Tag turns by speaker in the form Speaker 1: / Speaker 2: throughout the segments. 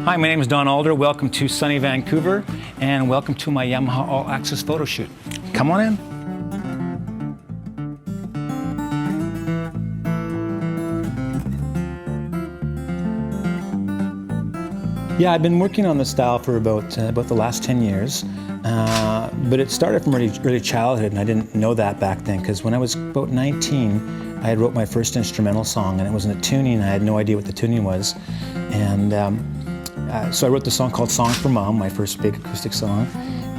Speaker 1: Hi, my name is Don Alder. Welcome to sunny Vancouver, and welcome to my Yamaha All Access photo shoot. Come on in. Yeah, I've been working on the style for about the last 10 years, but it started from early childhood, and I didn't know that back then, because when I was about 19, I had wrote my first instrumental song, and it wasn't a tuning, and I had no idea what the tuning was. And so I wrote the song called Song for Mom, my first big acoustic song,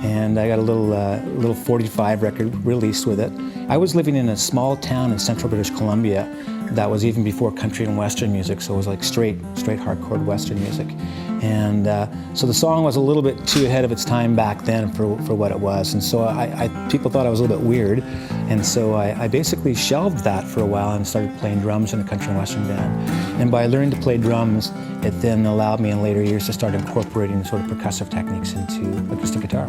Speaker 1: and I got a little 45 record released with it. I was living in a small town in central British Columbia that was even before country and western music, so it was like straight hardcore western music. And so the song was a little bit too ahead of its time back then for what it was, and so people thought I was a little bit weird, and so I basically shelved that for a while and started playing drums in a country and western band. And by learning to play drums, it then allowed me in later years to start incorporating sort of percussive techniques into acoustic guitar.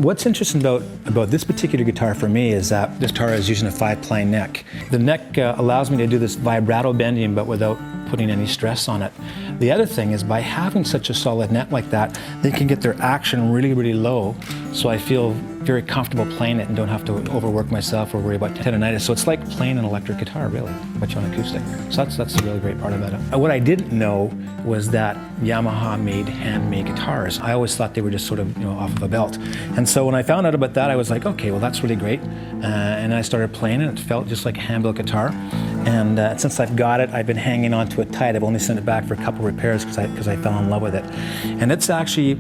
Speaker 1: What's interesting about this particular guitar for me is that this guitar is using a 5-ply neck. The neck allows me to do this vibrato bending, but without putting any stress on it. The other thing is, by having such a solid neck like that, they can get their action really low, so I feel very comfortable playing it and don't have to overwork myself or worry about tendonitis. So it's like playing an electric guitar, really, but you're on acoustic. So that's the really great part about it. What I didn't know was that Yamaha made handmade guitars. I always thought they were just sort of, off of a belt. And so when I found out about that, I was like, okay, well, that's really great. And I started playing it. It felt just like a hand-built guitar. And since I've got it, I've been hanging on to it tight. I've only sent it back for a couple repairs because I fell in love with it. And it's actually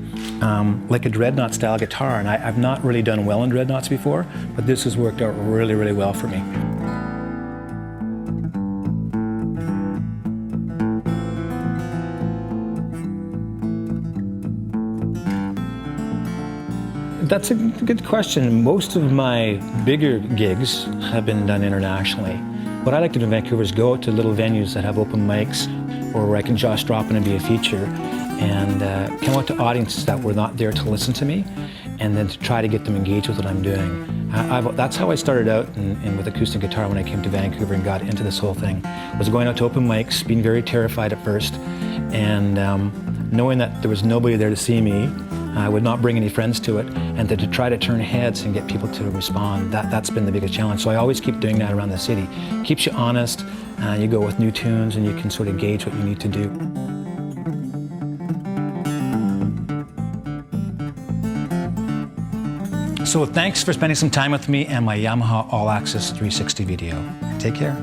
Speaker 1: like a dreadnought style guitar, and I've not really done well in dreadnoughts before, but this has worked out really well for me. That's a good question. Most of my bigger gigs have been done internationally. What I like to do in Vancouver is go out to little venues that have open mics, or where I can just drop in and be a feature, and come out to audiences that were not there to listen to me, and then to try to get them engaged with what I'm doing. That's how I started out with acoustic guitar when I came to Vancouver and got into this whole thing. I was going out to open mics, being very terrified at first, and knowing that there was nobody there to see me. I would not bring any friends to it, and to try to turn heads and get people to respond, that's been the biggest challenge. So I always keep doing that around the city. Keeps you honest, you go with new tunes, and you can sort of gauge what you need to do. So thanks for spending some time with me and my Yamaha All Access 360 video. Take care.